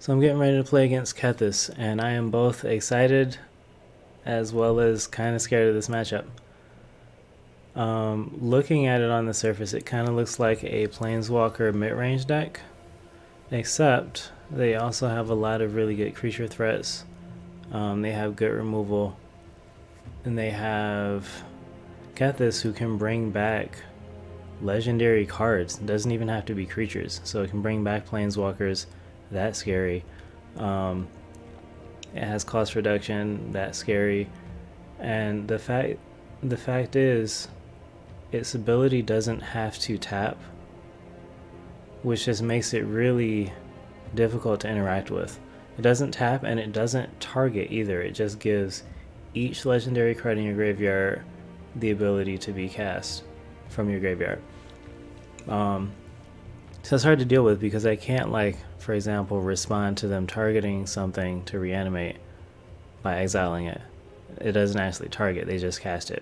So I'm getting ready to play against Kethis, and I am both excited as well as kind of scared of this matchup. Looking at it on the surface, it kind of looks like a Planeswalker mid-range deck, except they also have a lot of really good creature threats. They have good removal, and they have Kethis, who can bring back legendary cards. It doesn't even have to be creatures, so it can bring back Planeswalkers. That's scary. It has cost reduction. That's scary. And the fact is, its ability doesn't have to tap, which just makes it really difficult to interact with. It doesn't tap and it doesn't target either. It just gives each legendary card in your graveyard the ability to be cast from your graveyard. So it's hard to deal with because I can't, like, for example, respond to them targeting something to reanimate by exiling it. It doesn't actually target, they just cast it.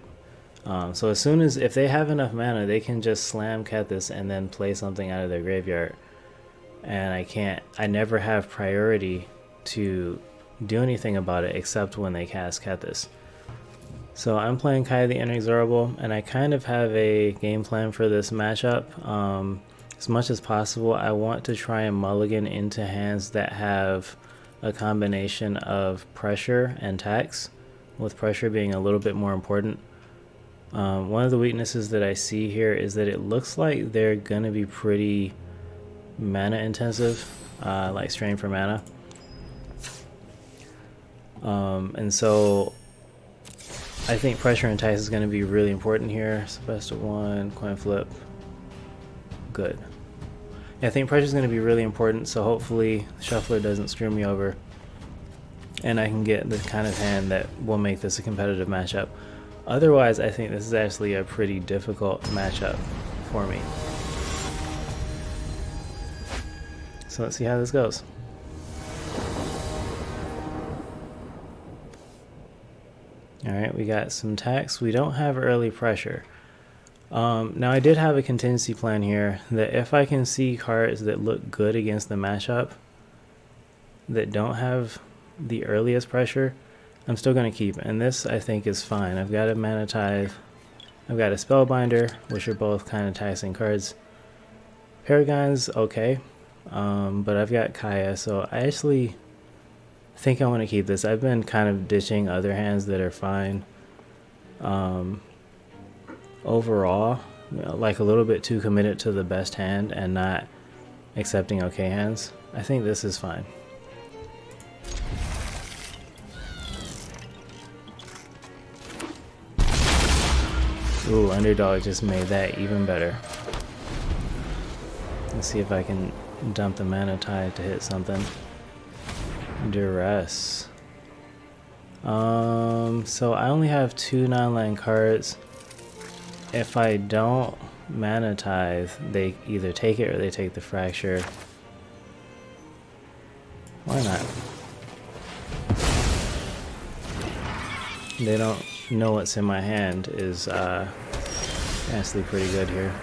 So as soon as, if they have enough mana, they can just slam Kethis and then play something out of their graveyard. And I never have priority to do anything about it except when they cast Kethis. So I'm playing Kai the Inexorable, and I kind of have a game plan for this matchup. As much as possible, I want to try and mulligan into hands that have a combination of pressure and tax, with pressure being a little bit more important. One of the weaknesses that I see here is that it looks like they're going to be pretty mana intensive, like strain for mana. And so I think pressure and tax is going to be really important here. So best of one, coin flip. Good. Yeah, I think pressure is going to be really important, so hopefully Shuffler doesn't screw me over and I can get the kind of hand that will make this a competitive matchup. Otherwise, I think this is actually a pretty difficult matchup for me. So let's see how this goes. Alright, we got some tax. We don't have early pressure. Now I did have a contingency plan here that if I can see cards that look good against the matchup that don't have the earliest pressure, I'm still going to keep. And this, I think, is fine. I've got a Mana Tithe. I've got a Spellbinder, which are both kind of taxing cards. Paragon's okay, but I've got Kaya, so I actually think I want to keep this. I've been kind of ditching other hands that are fine. Overall, like a little bit too committed to the best hand and not accepting okay hands. I think this is fine. Ooh, Underdog just made that even better. Let's see if I can dump the Mana Tithe to hit something. Duress. So I only have 2 non-land cards. If I don't Mana Tithe, they either take it or they take the Fracture. Why not? They don't know what's in my hand is actually pretty good here.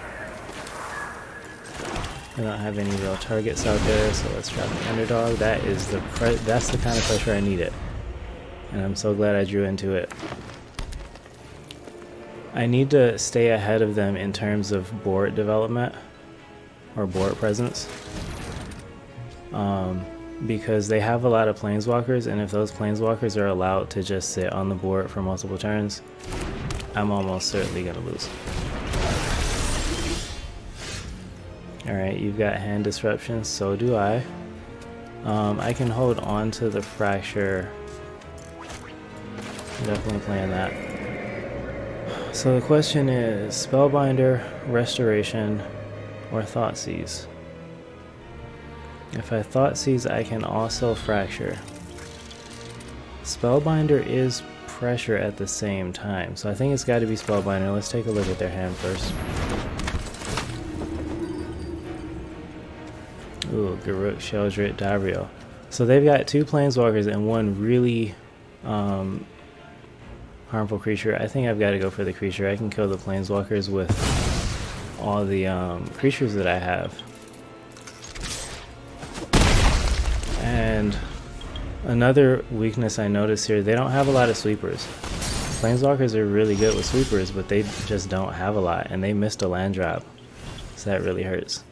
I don't have any real targets out there, so let's drop the Underdog. That's the kind of pressure I needed, and I'm so glad I drew into it. I need to stay ahead of them in terms of board development or board presence, because they have a lot of Planeswalkers, and if those Planeswalkers are allowed to just sit on the board for multiple turns, I'm almost certainly going to lose. Alright, you've got hand disruption, so do I. I can hold on to the Fracture. I'm definitely playing that. So the question is, Spellbinder, Restoration, or Thoughtseize? If I Thoughtseize, I can also Fracture. Spellbinder is pressure at the same time, so I think it's got to be Spellbinder. Let's take a look at their hand first. Ooh, Garruk, Sheldrit, Davriel. So they've got 2 Planeswalkers and 1 really harmful creature. I think I've got to go for the creature. I can kill the Planeswalkers with all the creatures that I have. And Another weakness I noticed here, they don't have a lot of sweepers. Planeswalkers are really good with sweepers, but they just don't have a lot, and they missed a land drop. So that really hurts.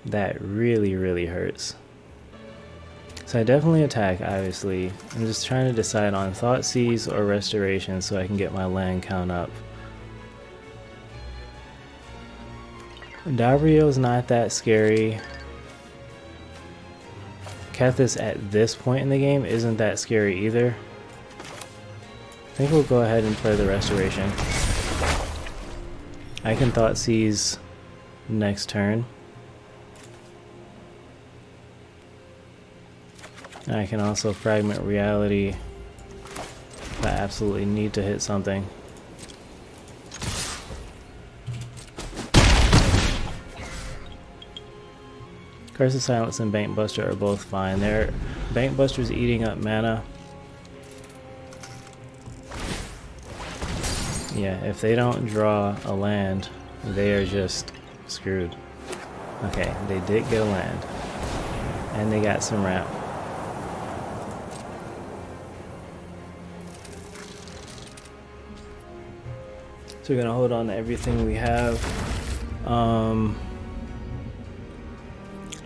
That really hurts. So I definitely attack, obviously. I'm just trying to decide on Thought Seize or Restoration so I can get my land count up. Davrio's not that scary. Kethis at this point in the game isn't that scary either. I think we'll go ahead and play the Restoration. I can Thought Seize next turn. And I can also Fragment Reality if I absolutely need to hit something. Curse of Silence and Bank Buster are both fine. Bank Buster's eating up mana. Yeah, if they don't draw a land, they are just screwed. Okay, they did get a land. And they got some ramp. So we're gonna hold on to everything we have.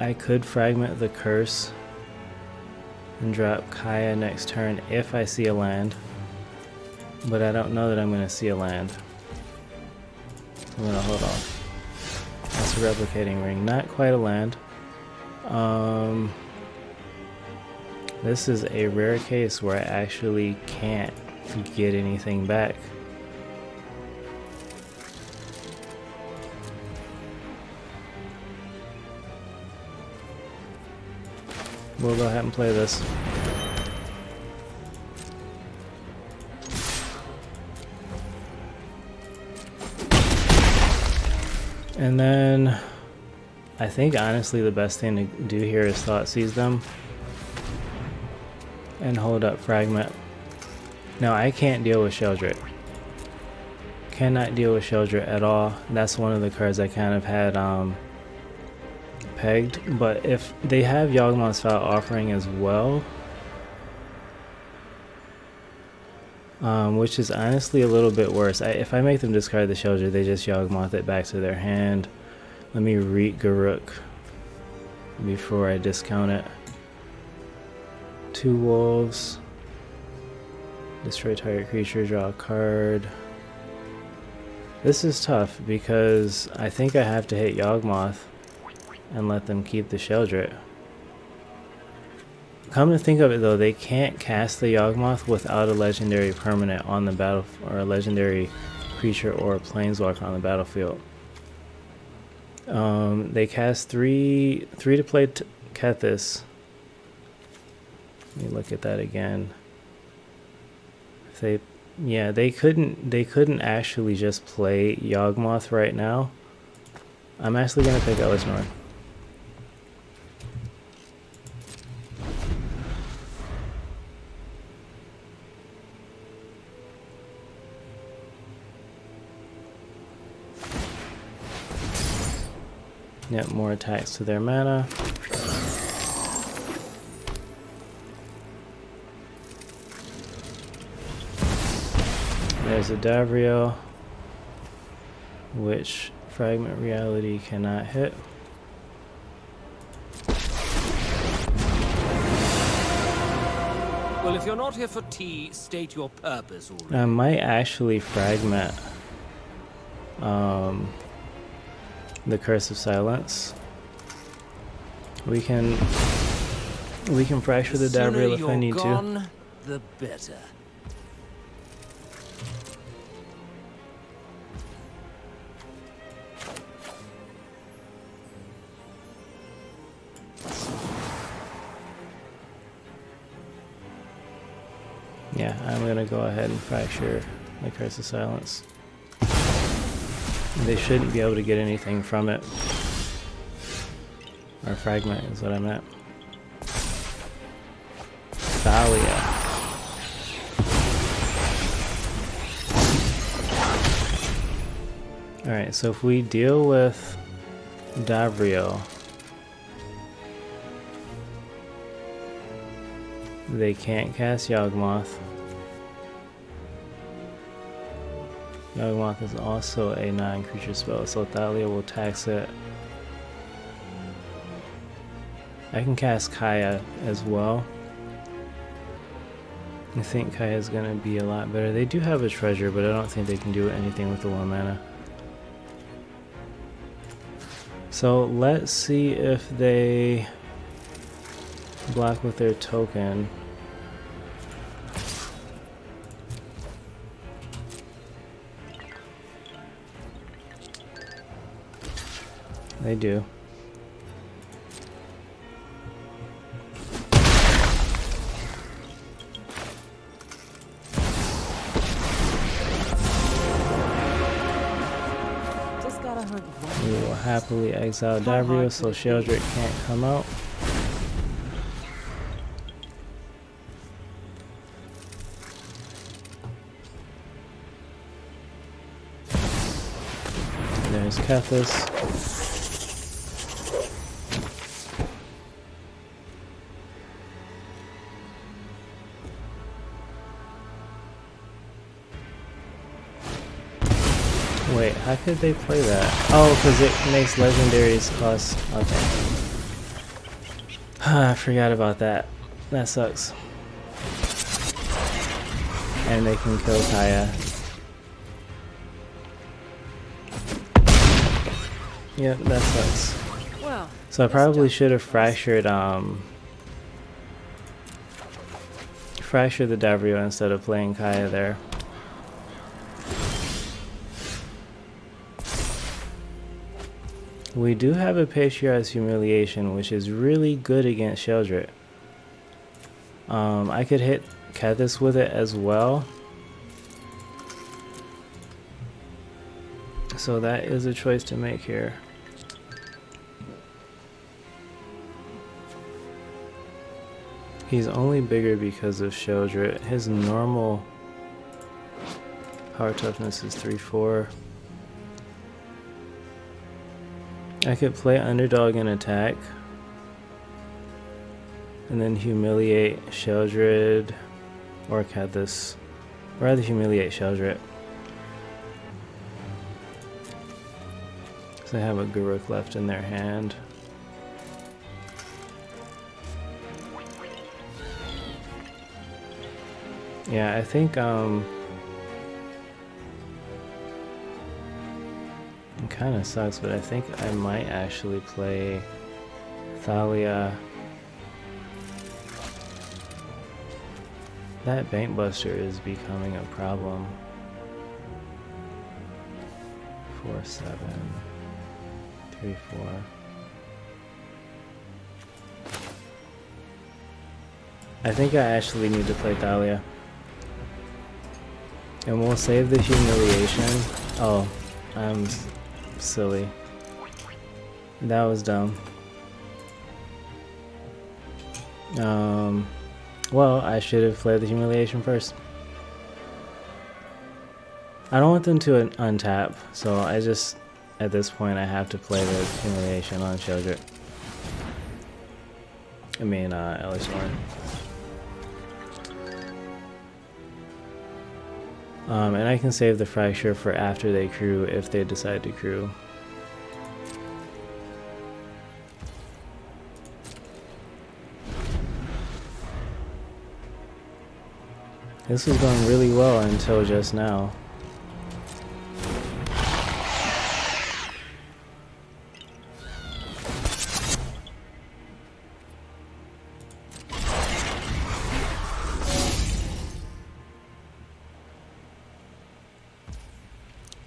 I could Fragment the Curse and drop Kaya next turn if I see a land, but I don't know that I'm gonna see a land. I'm gonna hold off. That's a Replicating Ring, not quite a land. This is a rare case where I actually can't get anything back. We'll go ahead and play this. And then I think honestly the best thing to do here is Thought Seize them and hold up Fragment. Now I can't deal with Sheldrit. Cannot deal with Sheldrit at all. That's one of the cards I kind of had pegged, but if they have Yawgmoth's Foul Offering as well, which is honestly a little bit worse. If I make them discard the Sheldrit, they just Yawgmoth it back to their hand. Let me read Garruk before I discount it. 2 wolves. Destroy target creature, draw a card. This is tough because I think I have to hit Yawgmoth and let them keep the Sheldrit. Come to think of it though, they can't cast the Yawgmoth without a legendary permanent on the battle, or a legendary creature or a planeswalker on the battlefield. They cast three to play Kethis. Let me look at that again. If they couldn't actually just play Yawgmoth right now. I'm actually gonna pick Elesh Norn. Yep, more attacks to their mana. There's a Davrio, which Fragment Reality cannot hit. Well, if you're not here for tea, state your purpose already. I might actually Fragment the Curse of Silence. We can fracture the Davrio if I need to. The better. Yeah, I'm gonna go ahead and fracture the Curse of Silence. They shouldn't be able to get anything from it. Or Fragment is what I meant. Thalia. Alright, so if we deal with Davrio, They can't cast Yawgmoth. Yawgmoth is also a non-creature spell, so Thalia will tax it. I can cast Kaya as well. I think Kaya is going to be a lot better. They do have a treasure, but I don't think they can do anything with the 1 mana. So let's see if they block with their token. They do. We will happily exile Davrio so Sheldrick can't come out. There's Kethis. Wait, how could they play that? Oh, because it makes legendaries cost. Okay. I forgot about that. That sucks. And they can kill Kaya. Yep, that sucks. Well, So I probably should have fractured the Davrio instead of playing Kaya there. We do have a Patriarch's Humiliation, which is really good against Sheldrick. I could hit Kethis with it as well. So that is a choice to make here. He's only bigger because of Sheldrick. His normal power toughness is 3-4. I could play Underdog and attack. And then humiliate Sheldrick or Kethis. Rather humiliate Sheldrick. So they have a Garruk left in their hand. Yeah, I think it kind of sucks, but I think I might actually play Thalia. That Bankbuster is becoming a problem. 4-7, 3-4. I think I actually need to play Thalia. And we'll save the humiliation. Oh, I'm silly. That was dumb. Well, I should have played the humiliation first. I don't want them to untap, so I just, at this point, I have to play the humiliation on Sheldrick. I mean, Ellistorm. And I can save the fracture for after they crew if they decide to crew. This was going really well until just now.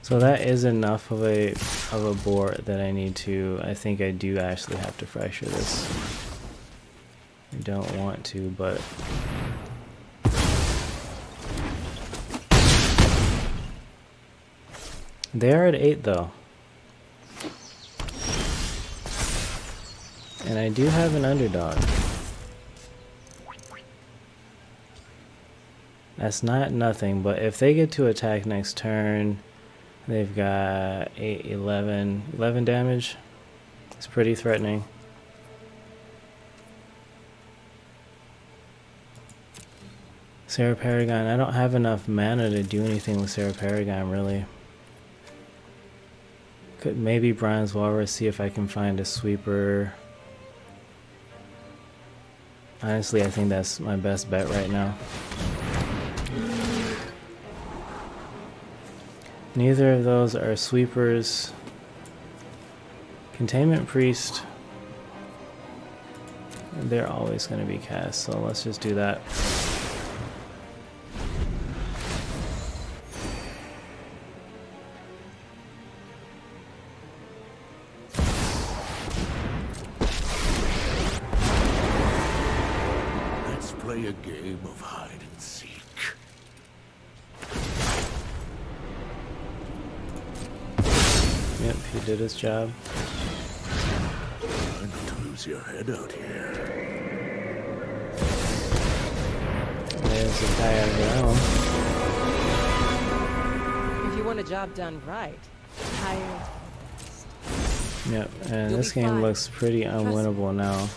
So that is enough of a board that I need to. I think I do actually have to fracture this. I don't want to, but they are at 8 though. And I do have an underdog. That's not nothing, but if they get to attack next turn, they've got 8, 11 damage. It's pretty threatening. Sarah Paragon. I don't have enough mana to do anything with Sarah Paragon, really. Could maybe Bronze Walrus, see if I can find a sweeper. Honestly, I think that's my best bet right now. Neither of those are sweepers. Containment Priest, they're always going to be cast, so let's just do that. Let's play a game of hide and seek. Yep, he did his job. Try not to lose your head out here. There's the guy out of If you want a job done right, hire. Yep, and You'll this be game fine. looks pretty unwinnable now.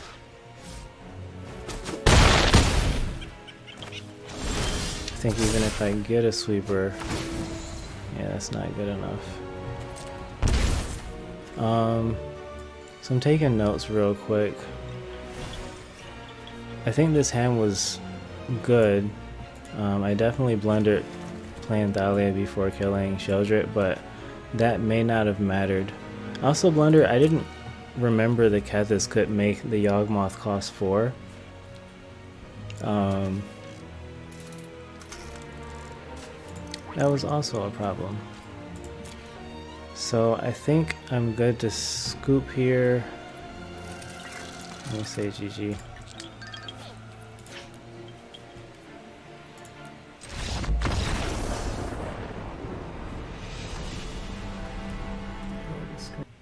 I think even if I get a sweeper, yeah, that's not good enough. So I'm taking notes real quick. I think this hand was good. I definitely blundered playing Thalia before killing Sheldrit, but that may not have mattered. Also blunder, I didn't remember the Kethis could make the Yawgmoth cost 4. That was also a problem. So I think I'm good to scoop here. Let me say GG.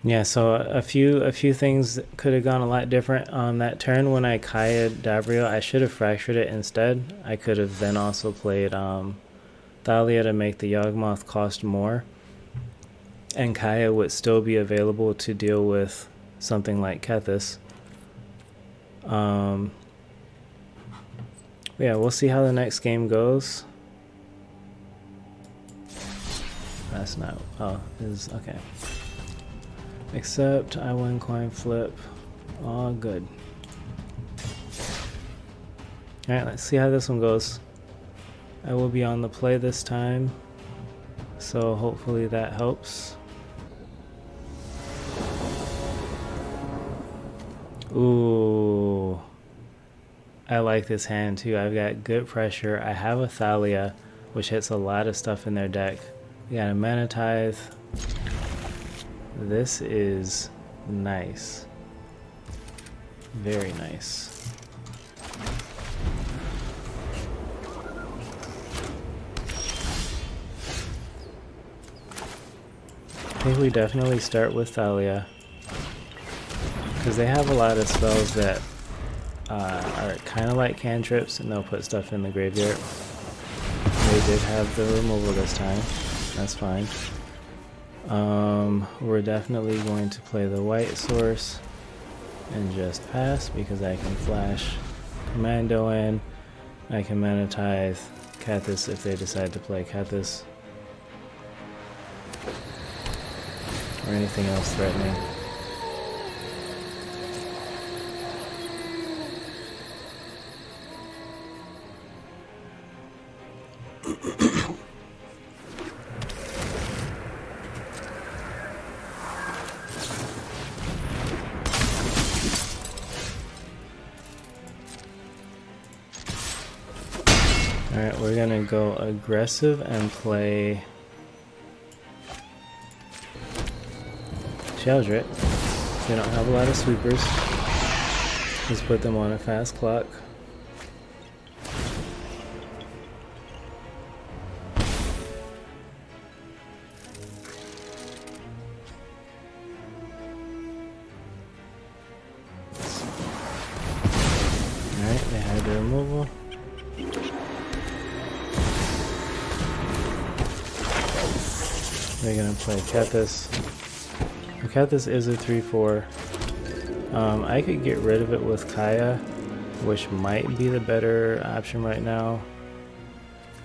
Yeah, so a few things could have gone a lot different on that turn. When I Kaya Dabrio, I should have fractured it instead. I could have then also played Thalia to make the Yawgmoth cost more, and Kaya would still be available to deal with something like Kethis. Yeah, we'll see how the next game goes. That's not, oh, is okay. Except I win coin flip. All good. Alright, let's see how this one goes. I will be on the play this time, so hopefully that helps. Ooh, I like this hand too. I've got good pressure. I have a Thalia, which hits a lot of stuff in their deck. We got a Mana Tithe. This is nice. Very nice. I think we definitely start with Thalia, because they have a lot of spells that are kind of like cantrips, and they'll put stuff in the graveyard. They did have the removal this time. That's fine. We're definitely going to play the white source and just pass, because I can flash Commando in. I can Mana Tithe Kethis if they decide to play Kethis, or anything else threatening. Alright, we're gonna go aggressive and play Sheldrit. They don't have a lot of sweepers. Let's put them on a fast clock. Alright, they had the removal. They're gonna play Kethis. Kethis is a 3/4. I could get rid of it with Kaya, which might be the better option right now.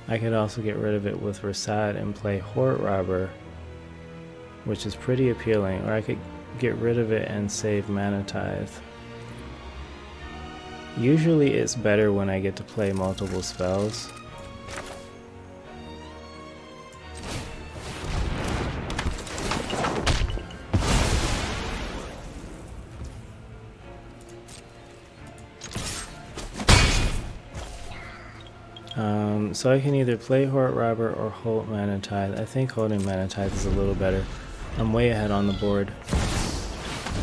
I could also get rid of it with Rasad and play Horde Robber, which is pretty appealing, or I could get rid of it and save Mana Tithe. Usually it's better when I get to play multiple spells. So I can either play Horde Robber or hold Mana Tithe. I think holding Mana Tithe is a little better. I'm way ahead on the board.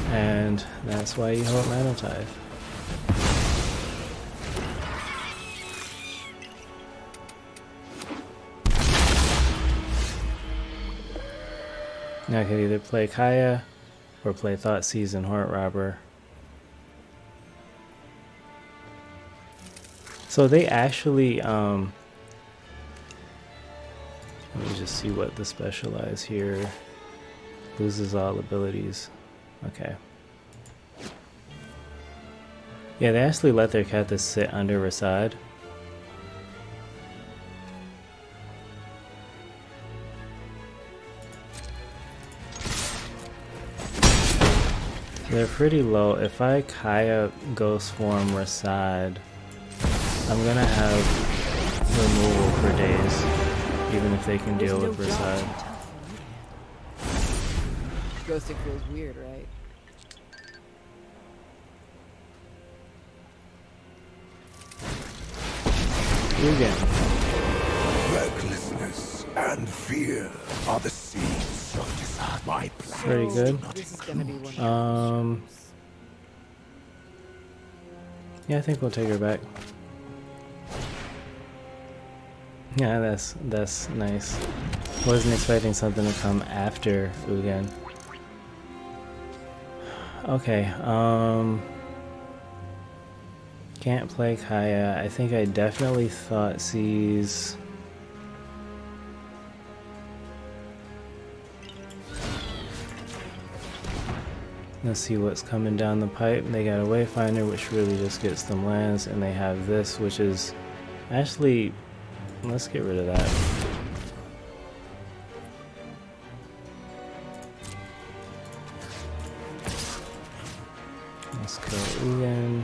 And that's why you hold Mana Tithe. Now I could either play Kaya or play Thoughtseize and Horde Robber. So they actually, let me just see what the specialize here. Loses all abilities. Okay. Yeah, they actually let their Kethis sit under Rasad. They're pretty low. If I Kaya Ghost Form Rasad, I'm gonna have removal for days, even if they can deal with Rasad. Ghosting feels weird, right? Again. Recklessness and fear are the seeds of desire. My plan. Pretty good. This is gonna be one of Yeah, I think we'll take her back. Yeah, that's nice. Wasn't expecting something to come after Ugin. Okay, can't play Kaya. I think I definitely Thoughtseize. Let's see what's coming down the pipe. They got a Wayfinder, which really just gets them lands, and they have this, which is actually, let's get rid of that. Let's go Ugin.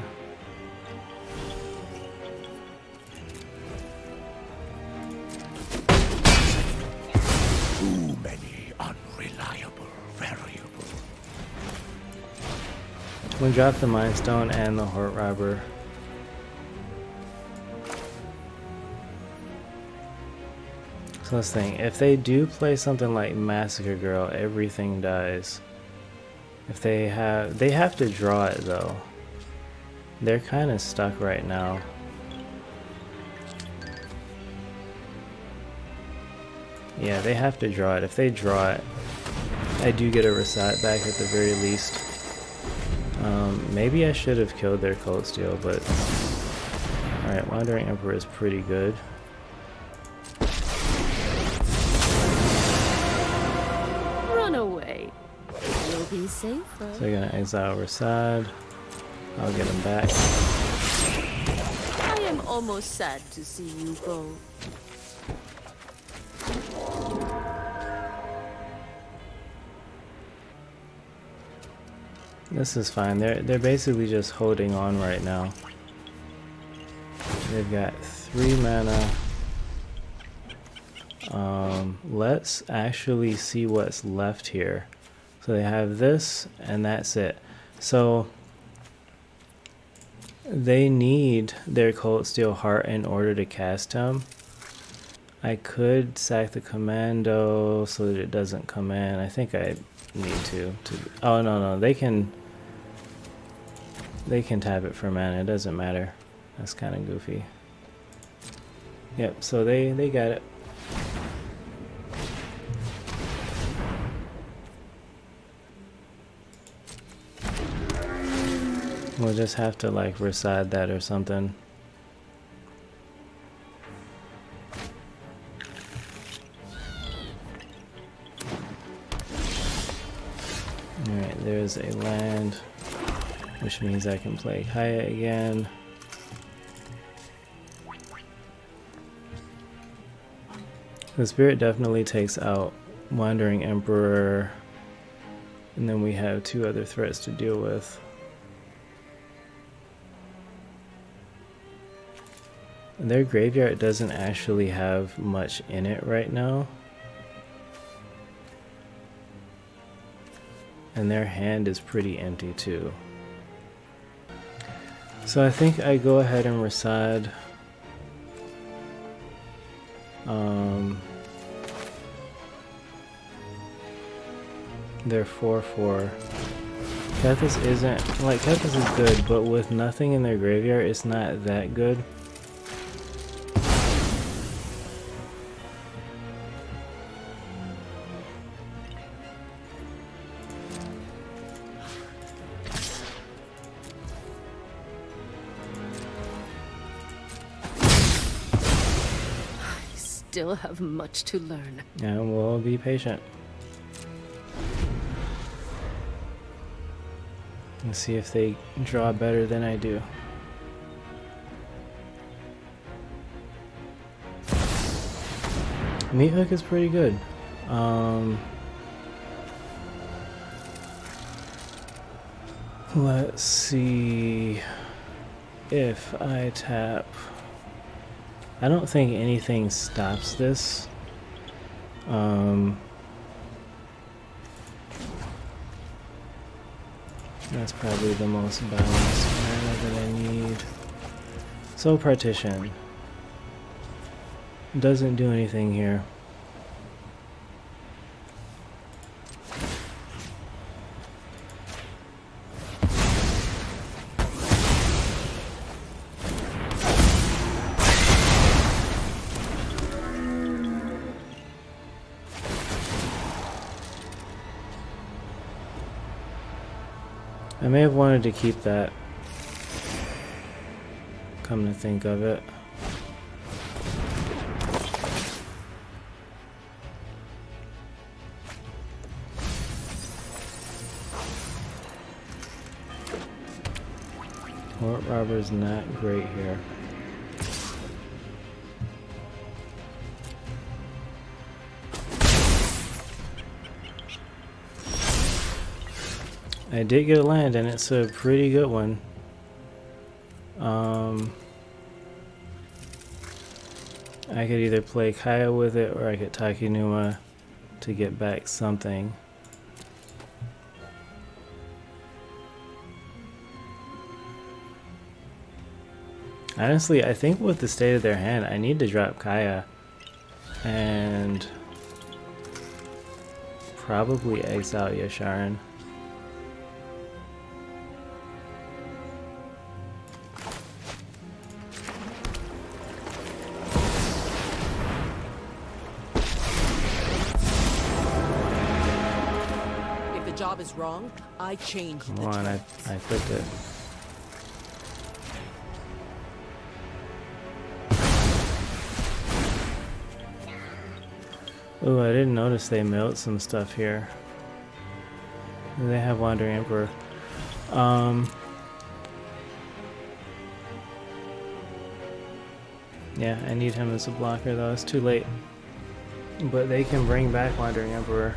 Too many unreliable variables. We'll drop the Mind Stone and the Horde Robber. So let's think. If they do play something like Massacre Girl, everything dies. If they have to draw it though. They're kind of stuck right now. Yeah, they have to draw it. If they draw it, I do get a Rasad back at the very least. Maybe I should have killed their Cold Steel, but alright, Wandering Emperor is pretty good. Run away. You'll be safer. So they're gonna exile Rasad. I'll get him back. I am almost sad to see you go. This is fine. They're basically just holding on right now. They've got 3 mana. Let's actually see what's left here. So they have this, and that's it. So they need their Cold Steel Heart in order to cast him. I could sack the Commando so that it doesn't come in. I think I need to. Oh no, they can tap it for mana. It doesn't matter. That's kind of goofy. Yep. So they got it. We'll just have to like Rasad that or something. Alright, there's a land, which means I can play Kaya again. The spirit definitely takes out Wandering Emperor, and then we have 2 other threats to deal with. Their graveyard doesn't actually have much in it right now. And their hand is pretty empty too. So I think I go ahead and reside. They're 4/4. Kethis isn't, like, Kethis is good, but with nothing in their graveyard, it's not that good. Still have much to learn. And we'll be patient. And see if they draw better than I do. Meat Hook is pretty good. Let's see if I tap. I don't think anything stops this. That's probably the most balanced mana that I need. Soul Partition. Doesn't do anything here. I may have wanted to keep that, come to think of it. Fort Robber's not great here. I did get a land, and it's a pretty good one. I could either play Kaya with it, or I could Takinuma to get back something. Honestly, I think with the state of their hand, I need to drop Kaya and probably exile Yasharin. Job is wrong, I change the Come on, I clicked it. Ooh, I didn't notice they milled some stuff here. They have Wandering Emperor. Yeah, I need him as a blocker though, it's too late. But they can bring back Wandering Emperor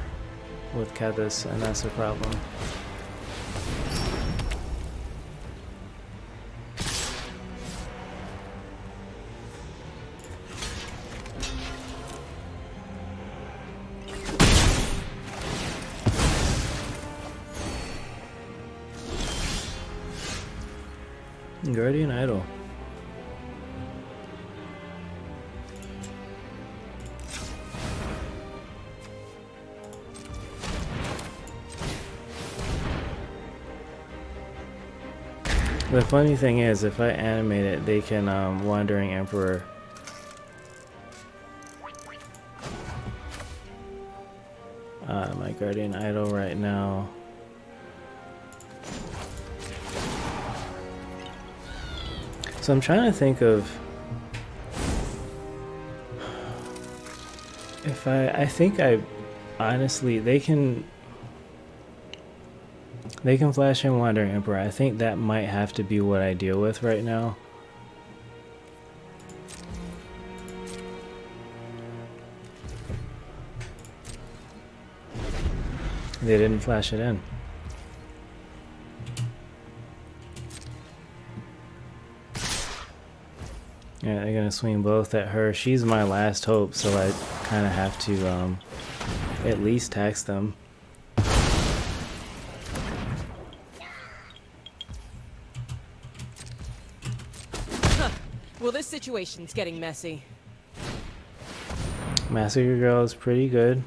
with Kethis, and that's a problem. Guardian Idol. The funny thing is, if I animate it, they can Wandering Emperor. My Guardian Idol right now. So I'm trying to think of if I think I honestly, they can flash in Wandering Emperor. I think that might have to be what I deal with right now. They didn't flash it in. Yeah, they're gonna swing both at her. She's my last hope, so I kind of have to at least tax them. Well, this situation's getting messy. Massacre Girl is pretty good.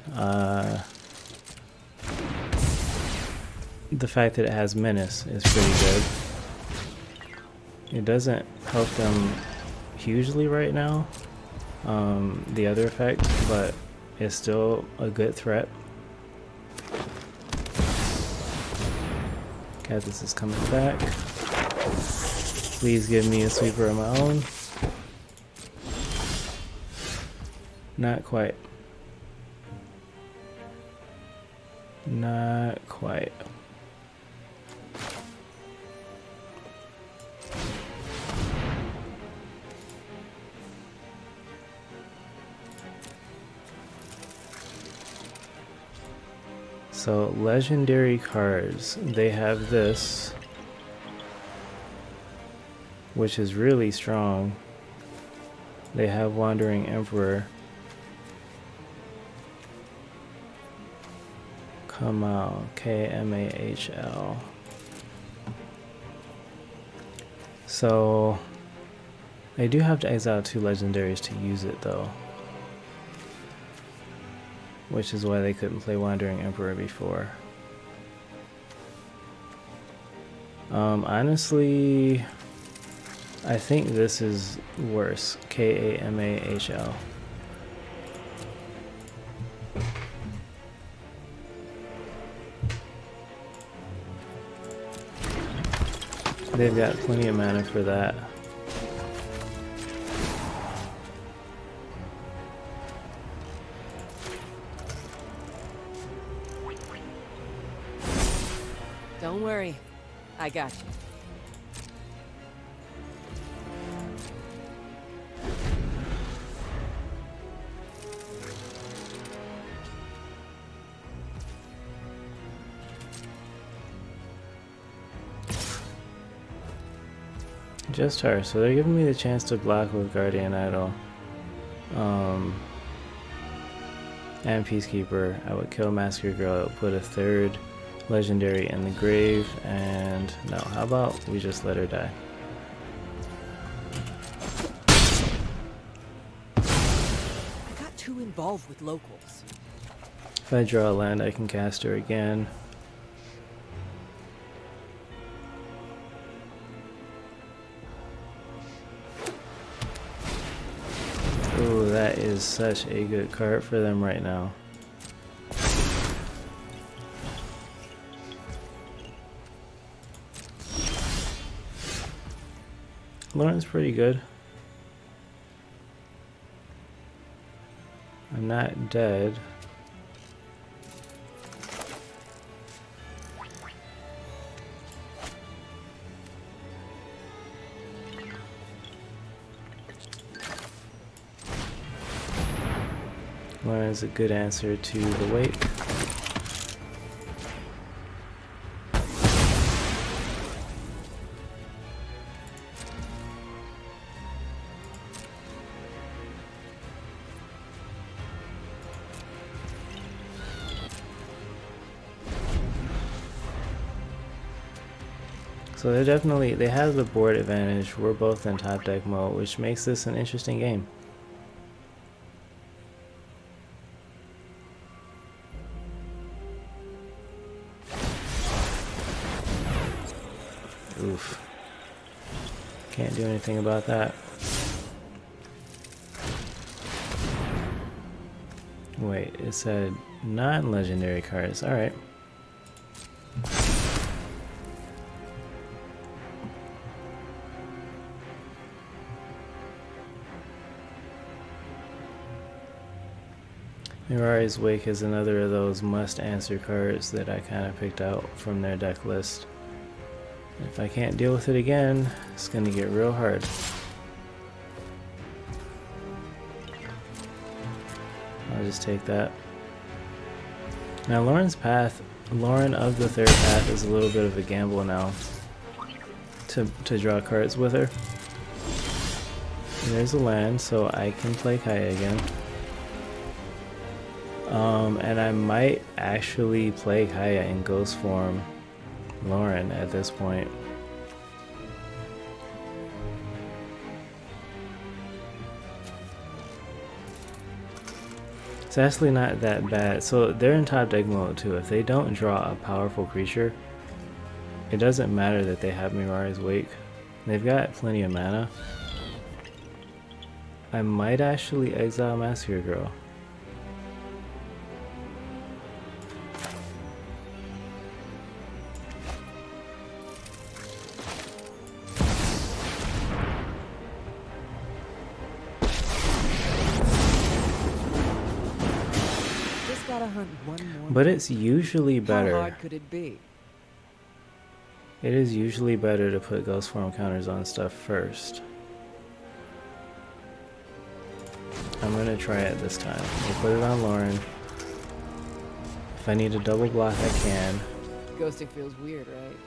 The fact that it has Menace is pretty good. It doesn't help them hugely right now, the other effect, but it's still a good threat. Kethis is coming back. Please give me a sweeper of my own. Not quite. Not quite. So legendary cards, they have this, which is really strong. They have Wandering Emperor. Kamal, K-M-A-H-L. So I do have to exile 2 legendaries to use it though, which is why they couldn't play Wandering Emperor before. Honestly, I think this is worse. K-A-M-A-H-L. They've got plenty of mana for that. Don't worry. I got you. Just her, so they're giving me the chance to block with Guardian Idol. And Peacekeeper. I would kill Massacre Girl, I would put a 3rd legendary in the grave, and no, how about we just let her die? I got too involved with locals. If I draw a land, I can cast her again. Ooh, that is such a good card for them right now. Lauren's pretty good. I'm not dead. Lauren's a good answer to the wake. So they have the board advantage. We're both in top deck mode, which makes this an interesting game. Oof. Can't do anything about that. Wait, it said non-legendary cards. Alright. Mirari's Wake is another of those must-answer cards that I kind of picked out from their deck list. If I can't deal with it again, it's gonna get real hard. I'll just take that. Now Lauren's Path Lauren of the third path is a little bit of a gamble now to draw cards with her. And there's a land, so I can play Kaya again. And I might actually play Kaya in ghost form Lauren at this point. It's actually not that bad. So they're in top deck mode too. If they don't draw a powerful creature, it doesn't matter that they have Mirari's Wake. They've got plenty of mana. I might actually exile Massacre Girl. Just gotta hunt one more. But it's usually better. How hard could it be? It is usually better to put ghost form counters on stuff first. I'm gonna try it this time. We'll put it on Lauren. If I need a double block, I can. Ghosting feels weird, right?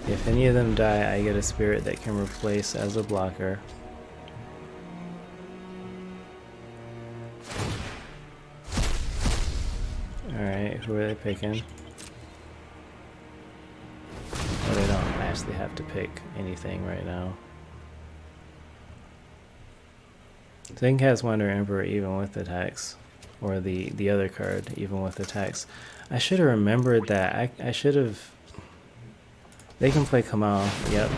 If any of them die, I get a spirit that can replace as a blocker. Alright, who are they picking? Oh, they don't actually have to pick anything right now. So they can cast Wonder Emperor even with attacks. Or the other card, even with attacks. I should have remembered that. I should have... They can play Kamal, yep.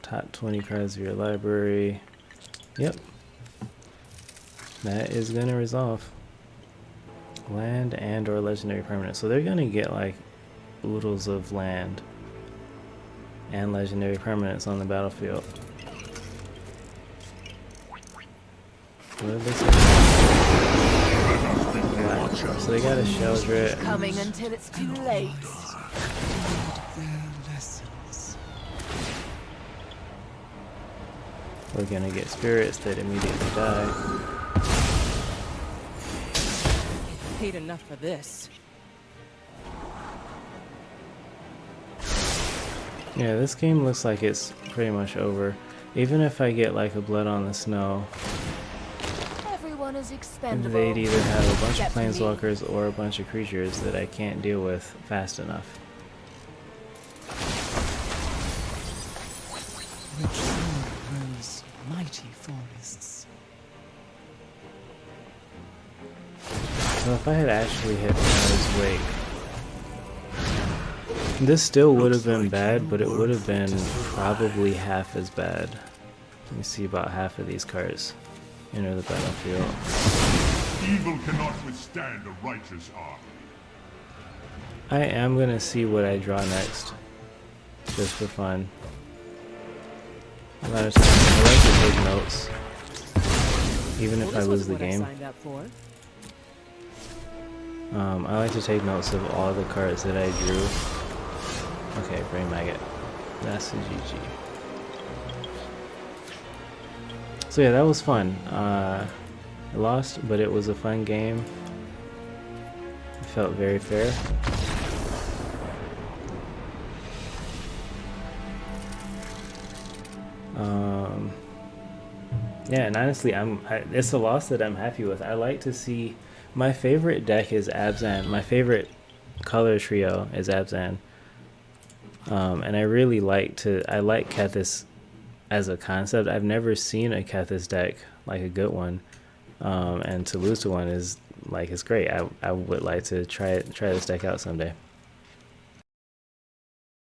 Top 20 cards of your library. Yep. That is gonna resolve. Land and or legendary permanent. So they're gonna get like oodles of land and legendary permanents on the battlefield. What did they say? Wow. So they got a Sheldred. Coming until it's too late. We're gonna get spirits that immediately die. Paid enough for this. Yeah, this game looks like it's pretty much over. Even if I get like a Blood on the Snow, Everyone is expendable. they'd either have a bunch of Except me. planeswalkers or a bunch of creatures that I can't deal with fast enough. Which grows mighty forests. So if I had actually hit Mirari's Wake, this still would have been bad, but it would have been probably half as bad. Let me see about half of these cards enter the battlefield. Evil cannot withstand a righteous arm. I am gonna see what I draw next, just for fun. A lot of times I like to take notes, even if I lose the game. I signed up for. I like to take notes of all the cards that I drew. Okay, Brain Maggot. That's a GG. So yeah, that was fun. I lost, but it was a fun game. It felt very fair. Yeah, and honestly, it's a loss that I'm happy with. I like to see... My favorite deck is Abzan. My favorite color trio is Abzan. And I really like Kethis as a concept. I've never seen a Kethis deck, like a good one. And to lose to one is, like, it's great. I would like to try this deck out someday.